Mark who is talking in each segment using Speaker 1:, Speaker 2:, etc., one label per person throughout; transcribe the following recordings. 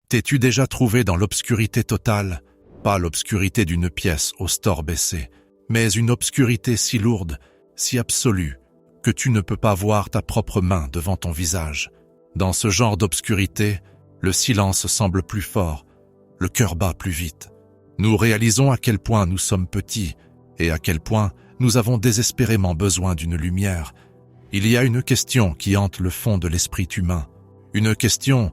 Speaker 1: T'es-tu déjà trouvé dans l'obscurité totale, pas l'obscurité d'une pièce au store baissé, mais une obscurité si lourde, si absolue, que tu ne peux pas voir ta propre main devant ton visage. Dans ce genre d'obscurité, le silence semble plus fort, le cœur bat plus vite. Nous réalisons à quel point nous sommes petits et à quel point nous avons désespérément besoin d'une lumière. Il y a une question qui hante le fond de l'esprit humain, une question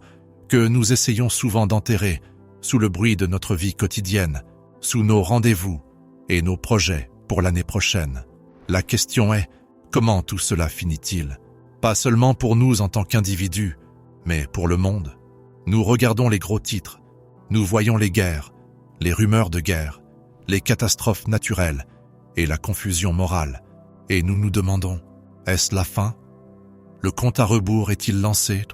Speaker 1: que nous essayons souvent d'enterrer sous le bruit de notre vie quotidienne, sous nos rendez-vous et nos projets pour l'année prochaine. La question est, comment tout cela finit-il? Pas seulement pour nous en tant qu'individus, mais pour le monde. Nous regardons les gros titres, nous voyons les guerres, les rumeurs de guerre, les catastrophes naturelles et la confusion morale, et nous nous demandons, est-ce la fin? Le compte à rebours est-il lancé?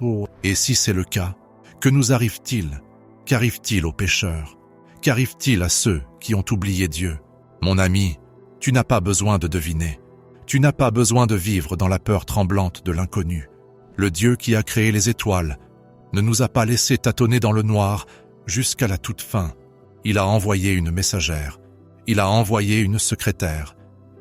Speaker 1: Et si c'est le cas, que nous arrive-t-il? Qu'arrive-t-il aux pécheurs? Qu'arrive-t-il à ceux qui ont oublié Dieu? Mon ami, tu n'as pas besoin de deviner. Tu n'as pas besoin de vivre dans la peur tremblante de l'inconnu. Le Dieu qui a créé les étoiles ne nous a pas laissé tâtonner dans le noir jusqu'à la toute fin. Il a envoyé une messagère. Il a envoyé une secrétaire.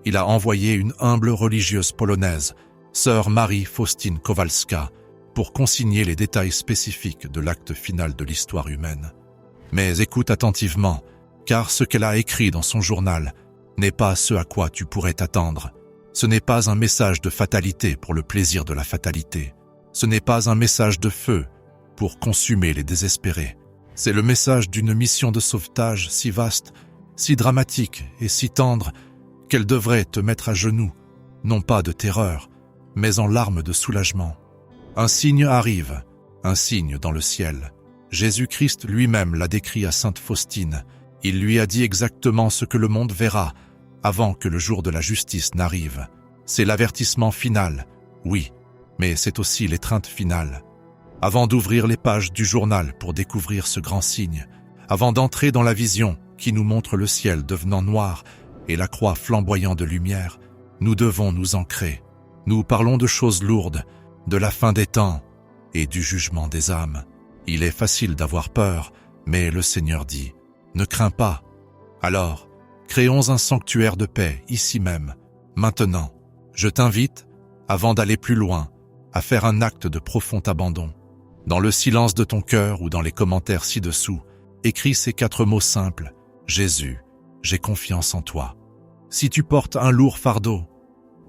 Speaker 1: Il a envoyé une humble religieuse polonaise, sœur Marie Faustine Kowalska, pour consigner les détails spécifiques de l'acte final de l'histoire humaine. Mais écoute attentivement, car ce qu'elle a écrit dans son journal n'est pas ce à quoi tu pourrais t'attendre. Ce n'est pas un message de fatalité pour le plaisir de la fatalité. Ce n'est pas un message de feu pour consumer les désespérés. C'est le message d'une mission de sauvetage si vaste, si dramatique et si tendre qu'elle devrait te mettre à genoux, non pas de terreur, mais en larmes de soulagement. Un signe arrive, un signe dans le ciel. Jésus-Christ lui-même l'a décrit à Sainte Faustine. Il lui a dit exactement ce que le monde verra avant que le jour de la justice n'arrive. C'est l'avertissement final, oui, mais c'est aussi l'étreinte finale. Avant d'ouvrir les pages du journal pour découvrir ce grand signe, avant d'entrer dans la vision qui nous montre le ciel devenant noir et la croix flamboyant de lumière, nous devons nous ancrer. Nous parlons de choses lourdes, de la fin des temps et du jugement des âmes. Il est facile d'avoir peur, mais le Seigneur dit « Ne crains pas ». Alors, créons un sanctuaire de paix ici même, maintenant. Je t'invite, avant d'aller plus loin, à faire un acte de profond abandon. Dans le silence de ton cœur ou dans les commentaires ci-dessous, écris ces 4 mots simples. Jésus, j'ai confiance en toi. Si tu portes un lourd fardeau,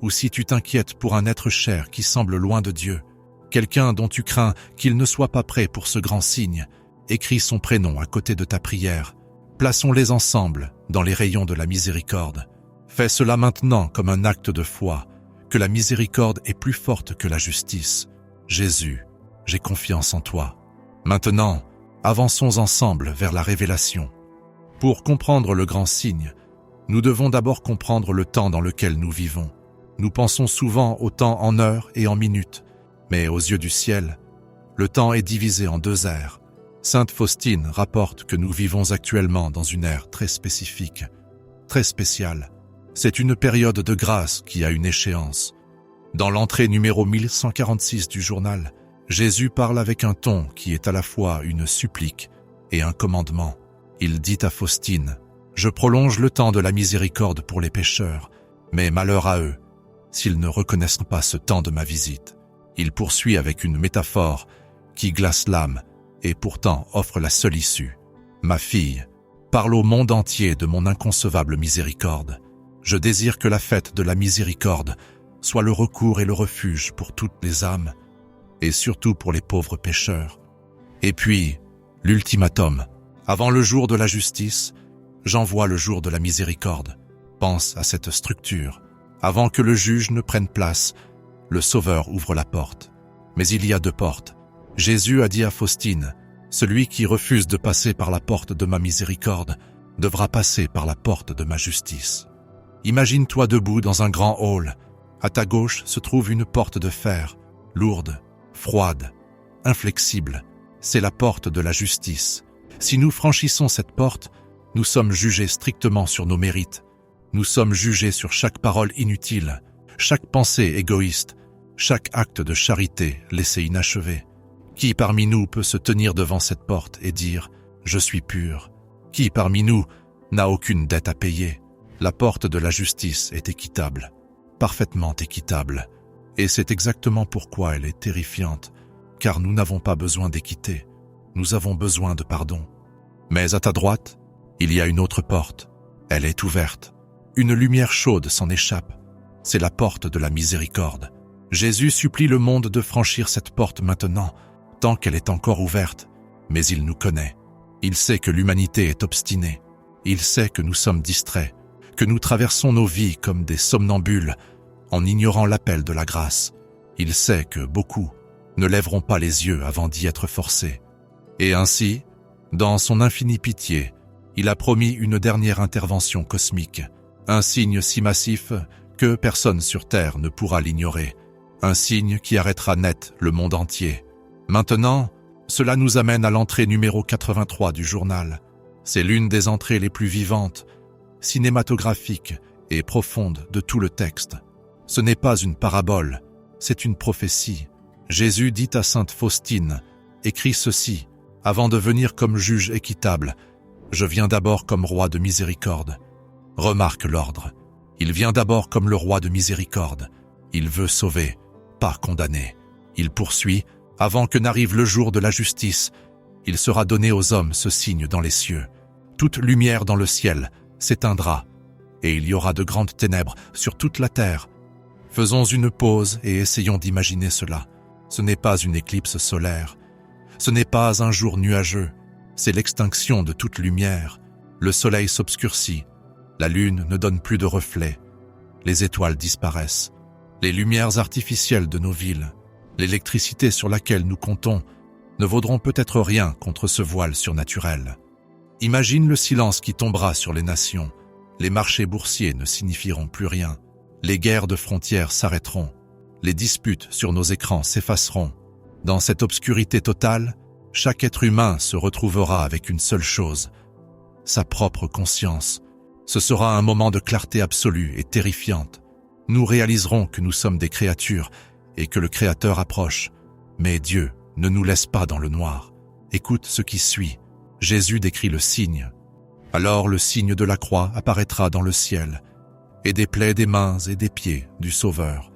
Speaker 1: ou si tu t'inquiètes pour un être cher qui semble loin de Dieu, quelqu'un dont tu crains qu'il ne soit pas prêt pour ce grand signe, écris son prénom à côté de ta prière. Plaçons-les ensemble dans les rayons de la miséricorde. Fais cela maintenant comme un acte de foi, que la miséricorde est plus forte que la justice. Jésus, j'ai confiance en toi. Maintenant, avançons ensemble vers la révélation. Pour comprendre le grand signe, nous devons d'abord comprendre le temps dans lequel nous vivons. Nous pensons souvent au temps en heures et en minutes, mais aux yeux du ciel, le temps est divisé en 2 ères. Sainte Faustine rapporte que nous vivons actuellement dans une ère très spécifique, très spéciale. C'est une période de grâce qui a une échéance. Dans l'entrée numéro 1146 du journal, Jésus parle avec un ton qui est à la fois une supplique et un commandement. Il dit à Faustine, « Je prolonge le temps de la miséricorde pour les pécheurs, mais malheur à eux, s'ils ne reconnaissent pas ce temps de ma visite. » Il poursuit avec une métaphore qui glace l'âme et pourtant offre la seule issue. « Ma fille, parle au monde entier de mon inconcevable miséricorde. Je désire que la fête de la miséricorde soit le recours et le refuge pour toutes les âmes, et surtout pour les pauvres pécheurs. Et puis, l'ultimatum, avant le jour de la justice, j'envoie le jour de la miséricorde. Pense à cette structure. Avant que le juge ne prenne place, le Sauveur ouvre la porte. Mais il y a 2 portes. Jésus a dit à Faustine, « Celui qui refuse de passer par la porte de ma miséricorde devra passer par la porte de ma justice. » Imagine-toi debout dans un grand hall. À ta gauche se trouve une porte de fer, lourde, froide, inflexible. C'est la porte de la justice. Si nous franchissons cette porte, nous sommes jugés strictement sur nos mérites. Nous sommes jugés sur chaque parole inutile, chaque pensée égoïste, chaque acte de charité laissé inachevé. Qui parmi nous peut se tenir devant cette porte et dire « Je suis pur » ? Qui parmi nous n'a aucune dette à payer ? La porte de la justice est équitable, parfaitement équitable. Et c'est exactement pourquoi elle est terrifiante, car nous n'avons pas besoin d'équité, nous avons besoin de pardon. Mais à ta droite, il y a une autre porte. Elle est ouverte. Une lumière chaude s'en échappe. C'est la porte de la miséricorde. Jésus supplie le monde de franchir cette porte maintenant, tant qu'elle est encore ouverte. Mais il nous connaît. Il sait que l'humanité est obstinée. Il sait que nous sommes distraits, que nous traversons nos vies comme des somnambules, en ignorant l'appel de la grâce. Il sait que beaucoup ne lèveront pas les yeux avant d'y être forcés. Et ainsi, dans son infinie pitié, il a promis une dernière intervention cosmique, un signe si massif que personne sur Terre ne pourra l'ignorer, un signe qui arrêtera net le monde entier. Maintenant, cela nous amène à l'entrée numéro 83 du journal. C'est l'une des entrées les plus vivantes, cinématographiques et profondes de tout le texte. Ce n'est pas une parabole, c'est une prophétie. Jésus dit à sainte Faustine, écrit ceci, avant de venir comme juge équitable, je viens d'abord comme roi de miséricorde. Remarque l'ordre. Il vient d'abord comme le roi de miséricorde. Il veut sauver, pas condamner. Il poursuit, avant que n'arrive le jour de la justice. Il sera donné aux hommes ce signe dans les cieux. Toute lumière dans le ciel s'éteindra, et il y aura de grandes ténèbres sur toute la terre. Faisons une pause et essayons d'imaginer cela. Ce n'est pas une éclipse solaire. Ce n'est pas un jour nuageux. C'est l'extinction de toute lumière. Le soleil s'obscurcit. La lune ne donne plus de reflets. Les étoiles disparaissent. Les lumières artificielles de nos villes, l'électricité sur laquelle nous comptons, ne vaudront peut-être rien contre ce voile surnaturel. Imagine le silence qui tombera sur les nations. Les marchés boursiers ne signifieront plus rien. Les guerres de frontières s'arrêteront. Les disputes sur nos écrans s'effaceront. Dans cette obscurité totale, chaque être humain se retrouvera avec une seule chose, sa propre conscience. Ce sera un moment de clarté absolue et terrifiante. Nous réaliserons que nous sommes des créatures et que le Créateur approche. Mais Dieu ne nous laisse pas dans le noir. Écoute ce qui suit. Jésus décrit le signe. Alors le signe de la croix apparaîtra dans le ciel, et des plaies des mains et des pieds du Sauveur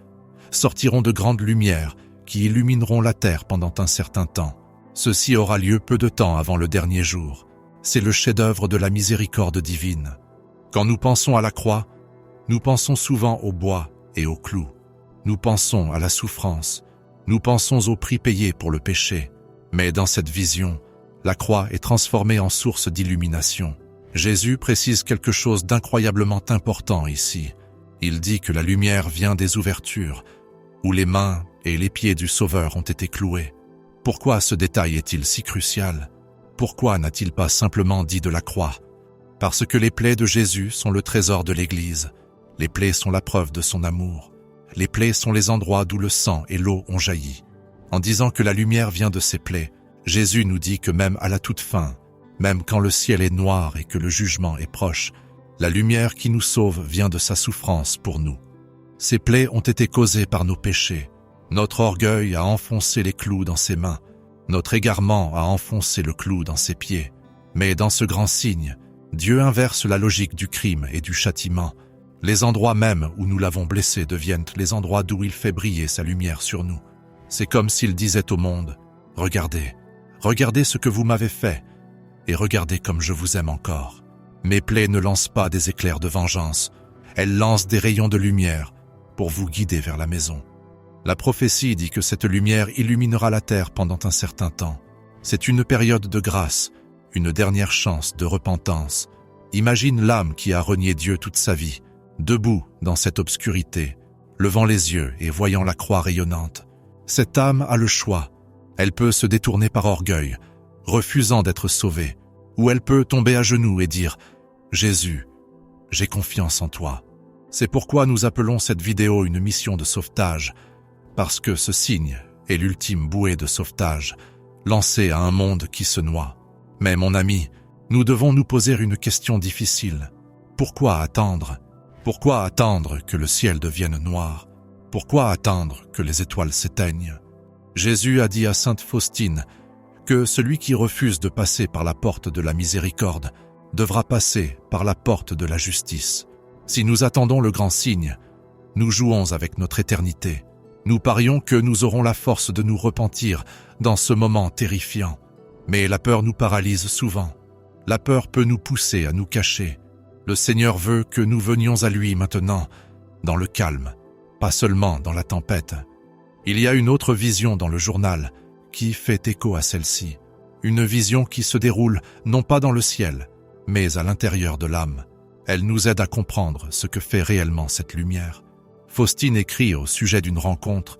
Speaker 1: sortiront de grandes lumières qui illumineront la terre pendant un certain temps. Ceci aura lieu peu de temps avant le dernier jour. C'est le chef-d'œuvre de la miséricorde divine. Quand nous pensons à la croix, nous pensons souvent au bois et au clou. Nous pensons à la souffrance. Nous pensons au prix payé pour le péché. Mais dans cette vision, la croix est transformée en source d'illumination. Jésus précise quelque chose d'incroyablement important ici. Il dit que la lumière vient des ouvertures, où les mains et les pieds du Sauveur ont été cloués. Pourquoi ce détail est-il si crucial? Pourquoi n'a-t-il pas simplement dit de la croix? Parce que les plaies de Jésus sont le trésor de l'Église. Les plaies sont la preuve de son amour. Les plaies sont les endroits d'où le sang et l'eau ont jailli. En disant que la lumière vient de ces plaies, Jésus nous dit que même à la toute fin, même quand le ciel est noir et que le jugement est proche, la lumière qui nous sauve vient de sa souffrance pour nous. Ces plaies ont été causées par nos péchés. Notre orgueil a enfoncé les clous dans ses mains. Notre égarement a enfoncé le clou dans ses pieds. Mais dans ce grand signe, Dieu inverse la logique du crime et du châtiment. Les endroits même où nous l'avons blessé deviennent les endroits d'où il fait briller sa lumière sur nous. C'est comme s'il disait au monde, « Regardez, regardez ce que vous m'avez fait, et regardez comme je vous aime encore. » Mes plaies ne lancent pas des éclairs de vengeance, elles lancent des rayons de lumière pour vous guider vers la maison. La prophétie dit que cette lumière illuminera la terre pendant un certain temps. C'est une période de grâce, une dernière chance de repentance. Imagine l'âme qui a renié Dieu toute sa vie, debout dans cette obscurité, levant les yeux et voyant la croix rayonnante. Cette âme a le choix. Elle peut se détourner par orgueil, refusant d'être sauvée, ou elle peut tomber à genoux et dire « Jésus, j'ai confiance en toi ». C'est pourquoi nous appelons cette vidéo une mission de sauvetage, parce que ce signe est l'ultime bouée de sauvetage, lancée à un monde qui se noie. Mais mon ami, nous devons nous poser une question difficile. Pourquoi attendre? Pourquoi attendre que le ciel devienne noir? Pourquoi attendre que les étoiles s'éteignent? Jésus a dit à sainte Faustine que celui qui refuse de passer par la porte de la miséricorde devra passer par la porte de la justice. Si nous attendons le grand signe, nous jouons avec notre éternité. Nous parions que nous aurons la force de nous repentir dans ce moment terrifiant. Mais la peur nous paralyse souvent. La peur peut nous pousser à nous cacher. Le Seigneur veut que nous venions à lui maintenant, dans le calme, pas seulement dans la tempête. Il y a une autre vision dans le journal qui fait écho à celle-ci. Une vision qui se déroule non pas dans le ciel, mais à l'intérieur de l'âme. Elle nous aide à comprendre ce que fait réellement cette lumière. Faustine écrit au sujet d'une rencontre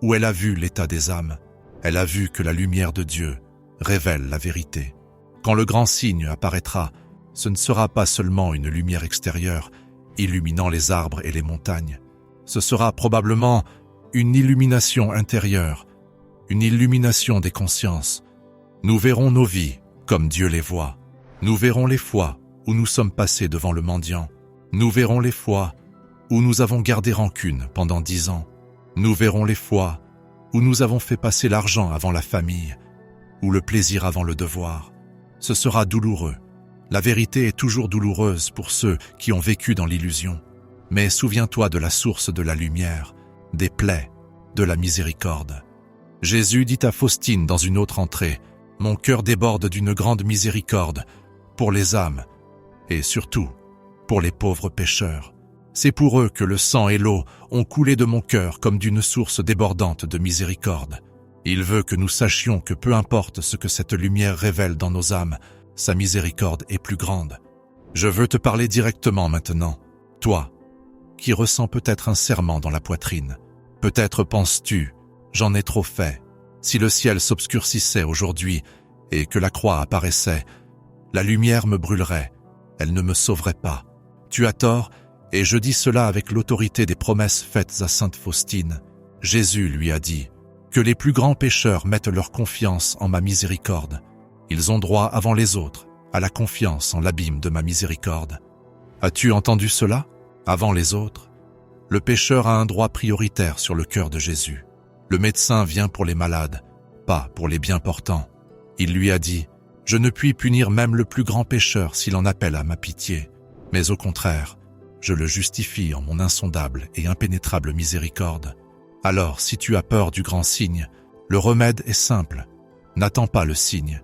Speaker 1: où elle a vu l'état des âmes. Elle a vu que la lumière de Dieu révèle la vérité. Quand le grand signe apparaîtra, ce ne sera pas seulement une lumière extérieure illuminant les arbres et les montagnes. Ce sera probablement une illumination intérieure, une illumination des consciences. Nous verrons nos vies comme Dieu les voit. Nous verrons les fois où nous sommes passés devant le mendiant. Nous verrons les fois où nous avons gardé rancune pendant 10 ans. Nous verrons les fois où nous avons fait passer l'argent avant la famille, ou le plaisir avant le devoir. Ce sera douloureux. La vérité est toujours douloureuse pour ceux qui ont vécu dans l'illusion. Mais souviens-toi de la source de la lumière, des plaies, de la miséricorde. Jésus dit à Faustine dans une autre entrée, « Mon cœur déborde d'une grande miséricorde pour les âmes, et surtout pour les pauvres pécheurs. C'est pour eux que le sang et l'eau ont coulé de mon cœur comme d'une source débordante de miséricorde. Il veut que nous sachions que peu importe ce que cette lumière révèle dans nos âmes, sa miséricorde est plus grande. Je veux te parler directement maintenant, toi, qui ressens peut-être un serrement dans la poitrine. Peut-être penses-tu, j'en ai trop fait. Si le ciel s'obscurcissait aujourd'hui et que la croix apparaissait, la lumière me brûlerait, elle ne me sauverait pas. Tu as tort, et je dis cela avec l'autorité des promesses faites à sainte Faustine. Jésus lui a dit que les plus grands pécheurs mettent leur confiance en ma miséricorde. Ils ont droit avant les autres à la confiance en l'abîme de ma miséricorde. As-tu entendu cela? Avant les autres, le pécheur a un droit prioritaire sur le cœur de Jésus. Le médecin vient pour les malades, pas pour les bien portants. Il lui a dit, « Je ne puis punir même le plus grand pécheur s'il en appelle à ma pitié, mais au contraire, je le justifie en mon insondable et impénétrable miséricorde. Alors, si tu as peur du grand signe, le remède est simple. N'attends pas le signe.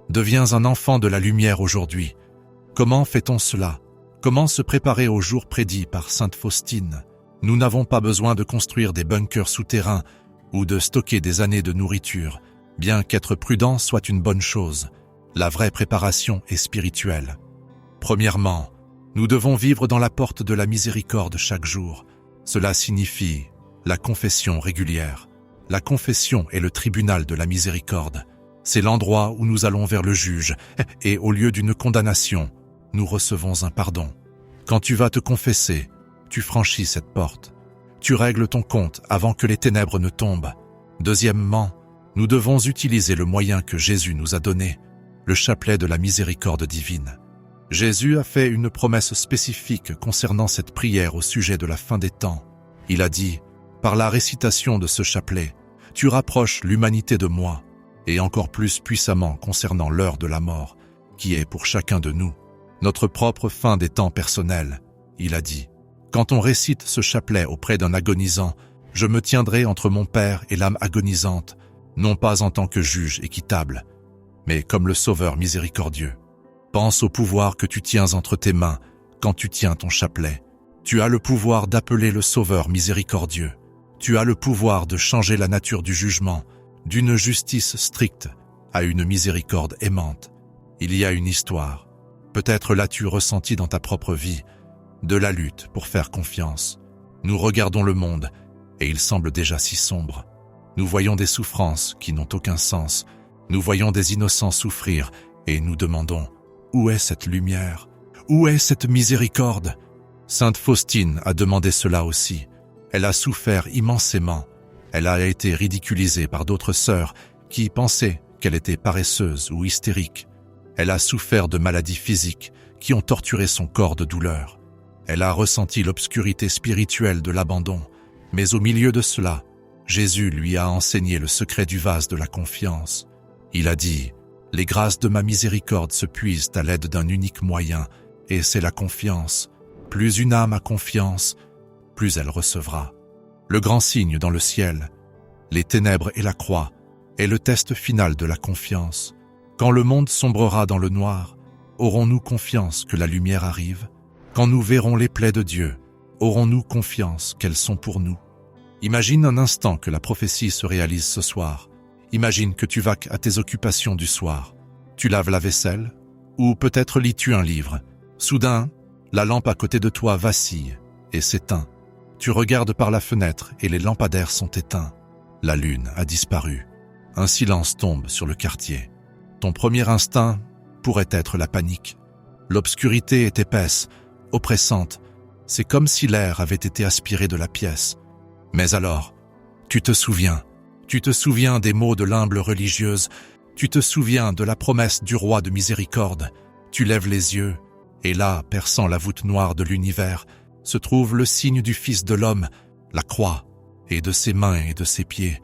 Speaker 1: Deviens un enfant de la lumière aujourd'hui. Comment fait-on cela? Comment se préparer au jour prédit par sainte Faustine? Nous n'avons pas besoin de construire des bunkers souterrains ou de stocker des années de nourriture, bien qu'être prudent soit une bonne chose. La vraie préparation est spirituelle. Premièrement, nous devons vivre dans la porte de la miséricorde chaque jour. Cela signifie la confession régulière. La confession est le tribunal de la miséricorde. C'est l'endroit où nous allons vers le juge et au lieu d'une condamnation, nous recevons un pardon. Quand tu vas te confesser, tu franchis cette porte. Tu règles ton compte avant que les ténèbres ne tombent. Deuxièmement, nous devons utiliser le moyen que Jésus nous a donné, le chapelet de la miséricorde divine. Jésus a fait une promesse spécifique concernant cette prière au sujet de la fin des temps. Il a dit, « Par la récitation de ce chapelet, tu rapproches l'humanité de moi, et encore plus puissamment concernant l'heure de la mort, qui est pour chacun de nous, notre propre fin des temps personnels. » Il a dit, « Quand on récite ce chapelet auprès d'un agonisant, je me tiendrai entre mon Père et l'âme agonisante, non pas en tant que juge équitable, mais comme le Sauveur miséricordieux. Pense au pouvoir que tu tiens entre tes mains quand tu tiens ton chapelet. Tu as le pouvoir d'appeler le Sauveur miséricordieux. Tu as le pouvoir de changer la nature du jugement, d'une justice stricte à une miséricorde aimante. Il y a une histoire. Peut-être l'as-tu ressenti dans ta propre vie, de la lutte pour faire confiance. Nous regardons le monde et il semble déjà si sombre. Nous voyons des souffrances qui n'ont aucun sens. Nous voyons des innocents souffrir et nous demandons « Où est cette lumière? Où est cette miséricorde ?» Sainte Faustine a demandé cela aussi. Elle a souffert immensément. Elle a été ridiculisée par d'autres sœurs qui pensaient qu'elle était paresseuse ou hystérique. Elle a souffert de maladies physiques qui ont torturé son corps de douleur. Elle a ressenti l'obscurité spirituelle de l'abandon, mais au milieu de cela, Jésus lui a enseigné le secret du vase de la confiance. Il a dit « Les grâces de ma miséricorde se puisent à l'aide d'un unique moyen, et c'est la confiance. Plus une âme a confiance, plus elle recevra. » Le grand signe dans le ciel, les ténèbres et la croix, est le test final de la confiance. Quand le monde sombrera dans le noir, aurons-nous confiance que la lumière arrive? Quand nous verrons les plaies de Dieu, aurons-nous confiance qu'elles sont pour nous? Imagine un instant que la prophétie se réalise ce soir. Imagine que tu vaques à tes occupations du soir. Tu laves la vaisselle, ou peut-être lis-tu un livre. Soudain, la lampe à côté de toi vacille et s'éteint. Tu regardes par la fenêtre et les lampadaires sont éteints. La lune a disparu. Un silence tombe sur le quartier. Ton premier instinct pourrait être la panique. L'obscurité est épaisse, oppressante. C'est comme si l'air avait été aspiré de la pièce. Mais alors, tu te souviens des mots de l'humble religieuse, tu te souviens de la promesse du roi de miséricorde. Tu lèves les yeux, et là, perçant la voûte noire de l'univers, se trouve le signe du Fils de l'homme, la croix, et de ses mains et de ses pieds.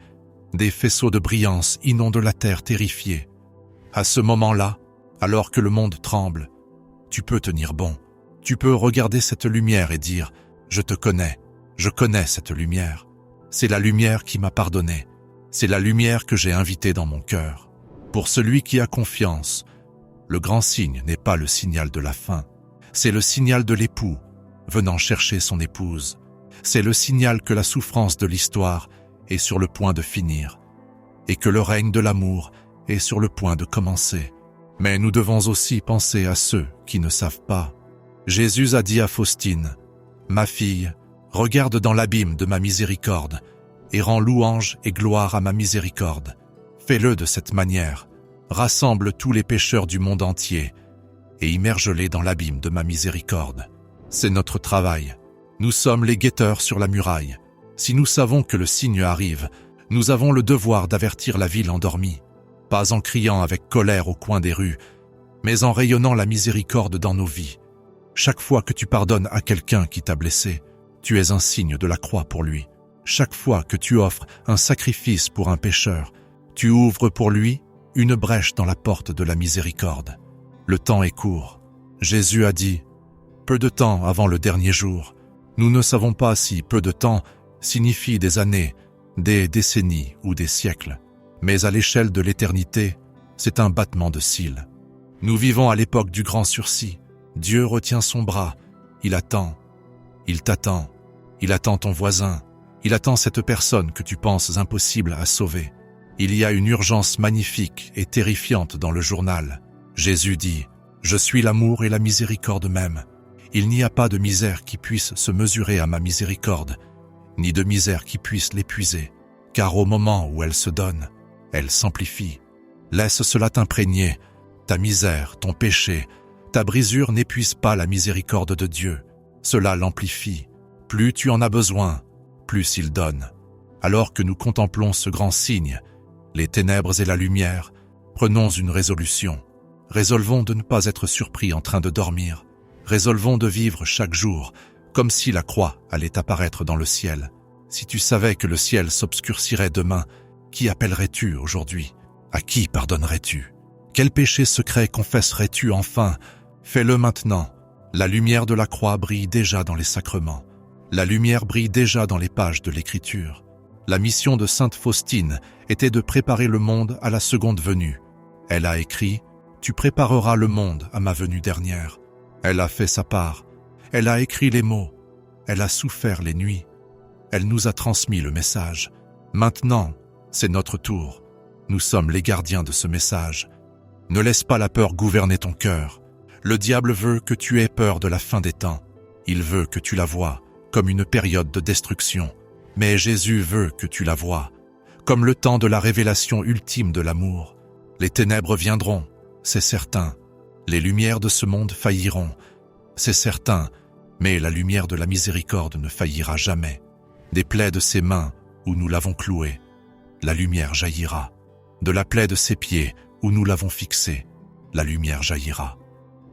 Speaker 1: Des faisceaux de brillance inondent la terre terrifiée. À ce moment-là, alors que le monde tremble, tu peux tenir bon. Tu peux regarder cette lumière et dire « Je te connais, je connais cette lumière. C'est la lumière qui m'a pardonné. C'est la lumière que j'ai invitée dans mon cœur. » Pour celui qui a confiance, le grand signe n'est pas le signal de la fin. C'est le signal de l'époux venant chercher son épouse. C'est le signal que la souffrance de l'histoire est sur le point de finir et que le règne de l'amour est sur le point de commencer. Mais nous devons aussi penser à ceux qui ne savent pas. Jésus a dit à Faustine, « Ma fille, regarde dans l'abîme de ma miséricorde et rends louange et gloire à ma miséricorde. Fais-le de cette manière. Rassemble tous les pécheurs du monde entier et immerge-les dans l'abîme de ma miséricorde. » C'est notre travail. Nous sommes les guetteurs sur la muraille. Si nous savons que le signe arrive, nous avons le devoir d'avertir la ville endormie, pas en criant avec colère au coin des rues, mais en rayonnant la miséricorde dans nos vies. Chaque fois que tu pardonnes à quelqu'un qui t'a blessé, tu es un signe de la croix pour lui. Chaque fois que tu offres un sacrifice pour un pécheur, tu ouvres pour lui une brèche dans la porte de la miséricorde. Le temps est court. Jésus a dit, peu de temps avant le dernier jour. Nous ne savons pas si peu de temps signifie des années, des décennies ou des siècles. Mais à l'échelle de l'éternité, c'est un battement de cils. Nous vivons à l'époque du grand sursis. Dieu retient son bras. Il attend. Il t'attend. Il attend ton voisin. Il attend cette personne que tu penses impossible à sauver. Il y a une urgence magnifique et terrifiante dans le journal. Jésus dit, « Je suis l'amour et la miséricorde même. Il n'y a pas de misère qui puisse se mesurer à ma miséricorde, ni de misère qui puisse l'épuiser, car au moment où elle se donne, elle s'amplifie. Laisse cela t'imprégner. Ta misère, ton péché, ta brisure n'épuise pas la miséricorde de Dieu. Cela l'amplifie. Plus tu en as besoin, plus il donne. » Alors que nous contemplons ce grand signe, les ténèbres et la lumière, prenons une résolution. Résolvons de ne pas être surpris en train de dormir. Résolvons de vivre chaque jour comme si la croix allait apparaître dans le ciel. Si tu savais que le ciel s'obscurcirait demain, qui appellerais-tu aujourd'hui? À qui pardonnerais-tu? Quel péché secret confesserais-tu enfin? Fais-le maintenant. La lumière de la croix brille déjà dans les sacrements. La lumière brille déjà dans les pages de l'Écriture. La mission de Sainte Faustine était de préparer le monde à la seconde venue. Elle a écrit « Tu prépareras le monde à ma venue dernière ». Elle a fait sa part. Elle a écrit les mots. Elle a souffert les nuits. Elle nous a transmis le message. Maintenant, c'est notre tour. Nous sommes les gardiens de ce message. Ne laisse pas la peur gouverner ton cœur. Le diable veut que tu aies peur de la fin des temps. Il veut que tu la vois comme une période de destruction. Mais Jésus veut que tu la vois comme le temps de la révélation ultime de l'amour. Les ténèbres viendront, c'est certain. Les lumières de ce monde failliront, c'est certain, mais la lumière de la miséricorde ne faillira jamais. Des plaies de ses mains où nous l'avons cloué, la lumière jaillira. De la plaie de ses pieds où nous l'avons fixé, la lumière jaillira.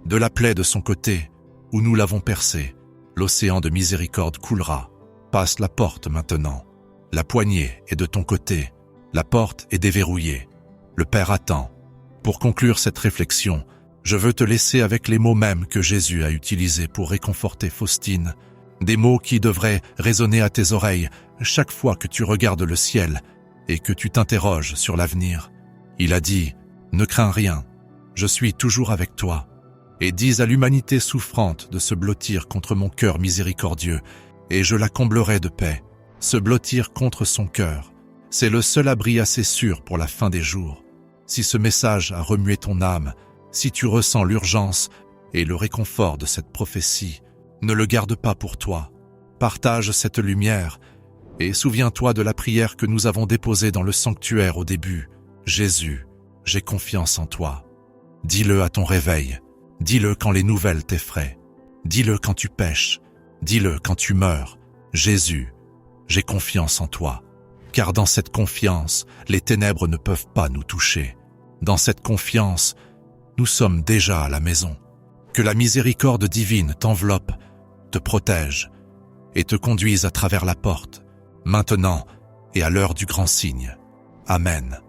Speaker 1: De la plaie de son côté où nous l'avons percé, l'océan de miséricorde coulera. Passe la porte maintenant. La poignée est de ton côté, la porte est déverrouillée. Le Père attend. Pour conclure cette réflexion, je veux te laisser avec les mots mêmes que Jésus a utilisés pour réconforter Faustine, des mots qui devraient résonner à tes oreilles chaque fois que tu regardes le ciel et que tu t'interroges sur l'avenir. Il a dit « Ne crains rien, je suis toujours avec toi » et dis à l'humanité souffrante de se blottir contre mon cœur miséricordieux et je la comblerai de paix. Se blottir contre son cœur, c'est le seul abri assez sûr pour la fin des jours. Si ce message a remué ton âme, si tu ressens l'urgence et le réconfort de cette prophétie, ne le garde pas pour toi. Partage cette lumière et souviens-toi de la prière que nous avons déposée dans le sanctuaire au début. Jésus, j'ai confiance en toi. Dis-le à ton réveil, dis-le quand les nouvelles t'effraient, dis-le quand tu pèches, dis-le quand tu meurs. Jésus, j'ai confiance en toi. Car dans cette confiance, les ténèbres ne peuvent pas nous toucher. Dans cette confiance, nous sommes déjà à la maison. Que la miséricorde divine t'enveloppe, te protège et te conduise à travers la porte, maintenant et à l'heure du grand signe. Amen.